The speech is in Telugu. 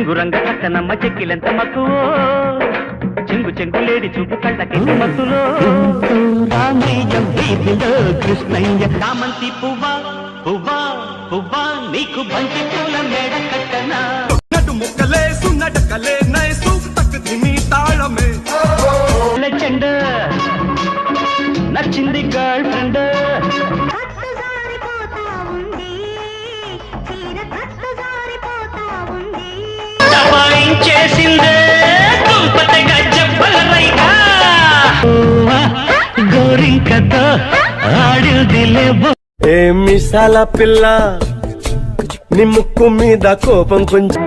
చింగురంగ చక్కనమ్మ చెక్కిలెంత మక్కువో చెంగు చెంగులేడి చూపు కళ్ళకెంటి మత్తులో రామయ్య వీధిలో కృష్ణయ్య కామంతి పువ్వా పువ్వా పువ్వా నీకు బంతి పూల మేడ కట్టనా నటు ముక్కలే సున్నటకలే నైసు తక్ ధిమి తాళమే చెండ నచ్చింది గర్ల్ ఫ్రెండ్ చేసిందే గోరింకతో ఆడిదిలే ఏ మిసాల పిల్ల నీ ముక్కు మీద కోపం కొంచెం